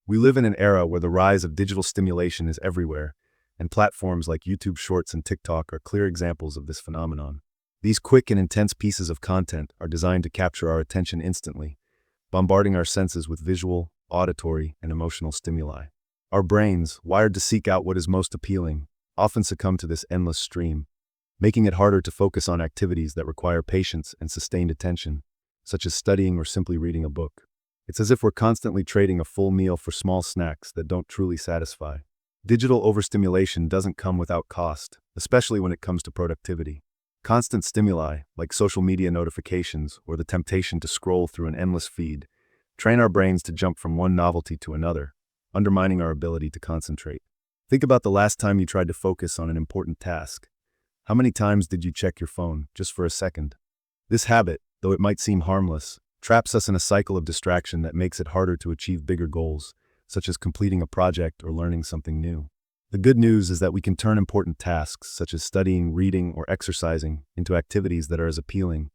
We live in an era where the rise of digital stimulation is everywhere, and platforms like YouTube Shorts and TikTok are clear examples of this phenomenon. These quick and intense pieces of content are designed to capture our attention instantly, bombarding our senses with visual, auditory, and emotional stimuli. Our brains, wired to seek out what is most appealing, often succumb to this endless stream, making it harder to focus on activities that require patience and sustained attention, such as studying or simply reading a book. It's as if we're constantly trading a full meal for small snacks that don't truly satisfy. Digital overstimulation doesn't come without cost, especially when it comes to productivity. Constant stimuli, like social media notifications or the temptation to scroll through an endless feed, train our brains to jump from one novelty to another, undermining our ability to concentrate. Think about the last time you tried to focus on an important task. How many times did you check your phone, just for a second? This habit, though it might seem harmless, traps us in a cycle of distraction that makes it harder to achieve bigger goals, such as completing a project or learning something new. The good news is that we can turn important tasks, such as studying, reading, or exercising, into activities that are as appealing,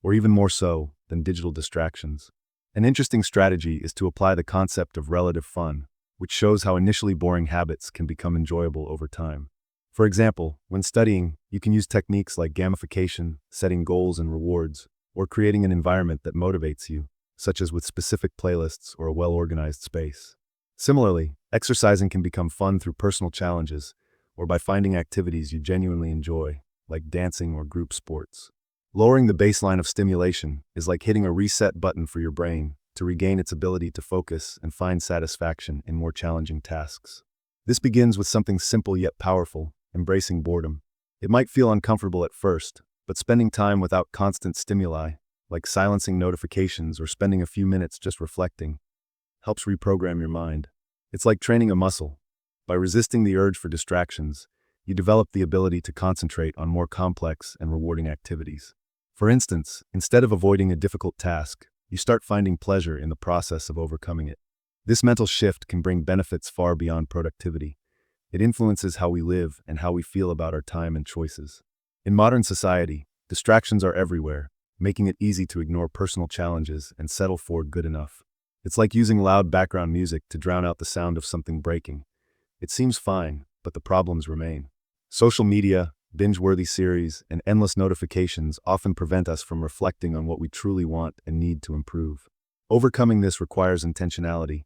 or even more so, than digital distractions. An interesting strategy is to apply the concept of relative fun, which shows how initially boring habits can become enjoyable over time. For example, when studying, you can use techniques like gamification, setting goals and rewards, or creating an environment that motivates you, such as with specific playlists or a well-organized space. Similarly, exercising can become fun through personal challenges, or by finding activities you genuinely enjoy, like dancing or group sports. Lowering the baseline of stimulation is like hitting a reset button for your brain to regain its ability to focus and find satisfaction in more challenging tasks. This begins with something simple yet powerful: embracing boredom. It might feel uncomfortable at first, but spending time without constant stimuli, like silencing notifications or spending a few minutes just reflecting, helps reprogram your mind. It's like training a muscle. By resisting the urge for distractions, you develop the ability to concentrate on more complex and rewarding activities. For instance, instead of avoiding a difficult task, you start finding pleasure in the process of overcoming it. This mental shift can bring benefits far beyond productivity. It influences how we live and how we feel about our time and choices. In modern society, distractions are everywhere, making it easy to ignore personal challenges and settle for good enough. It's like using loud background music to drown out the sound of something breaking. It seems fine, but the problems remain. Social media, binge-worthy series, and endless notifications often prevent us from reflecting on what we truly want and need to improve. Overcoming this requires intentionality,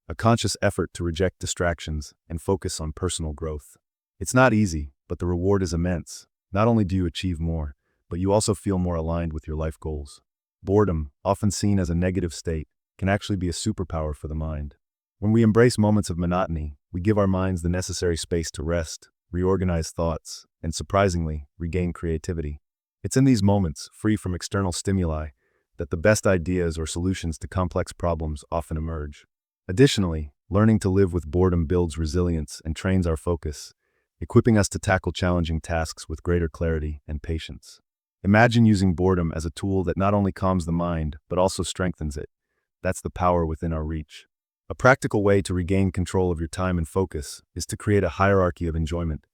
a conscious effort to reject distractions and focus on personal growth. It's not easy, but the reward is immense. Not only do you achieve more, but you also feel more aligned with your life goals. Boredom, often seen as a negative state, can actually be a superpower for the mind. When we embrace moments of monotony, we give our minds the necessary space to rest, reorganize thoughts, and surprisingly, regain creativity. It's in these moments, free from external stimuli, that the best ideas or solutions to complex problems often emerge. Additionally, learning to live with boredom builds resilience and trains our focus, equipping us to tackle challenging tasks with greater clarity and patience. Imagine using boredom as a tool that not only calms the mind, but also strengthens it. That's the power within our reach. A practical way to regain control of your time and focus is to create a hierarchy of enjoyment,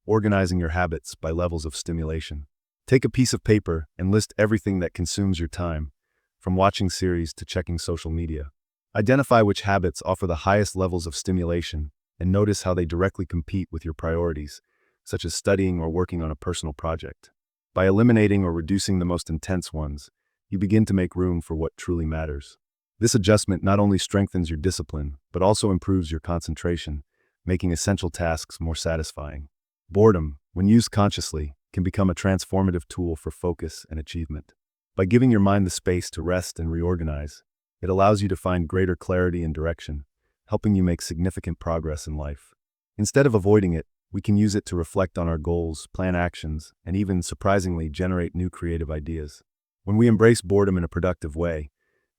organizing your habits by levels of stimulation. Take a piece of paper and list everything that consumes your time, from watching series to checking social media. Identify which habits offer the highest levels of stimulation and notice how they directly compete with your priorities, such as studying or working on a personal project. By eliminating or reducing the most intense ones, you begin to make room for what truly matters. This adjustment not only strengthens your discipline, but also improves your concentration, making essential tasks more satisfying. Boredom, when used consciously, can become a transformative tool for focus and achievement. By giving your mind the space to rest and reorganize, it allows you to find greater clarity and direction, helping you make significant progress in life. Instead of avoiding it, we can use it to reflect on our goals, plan actions, and even, surprisingly, generate new creative ideas. When we embrace boredom in a productive way,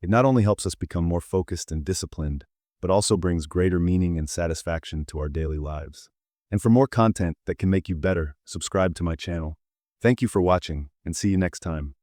it not only helps us become more focused and disciplined, but also brings greater meaning and satisfaction to our daily lives. And for more content that can make you better, subscribe to my channel. Thank you for watching, and see you next time.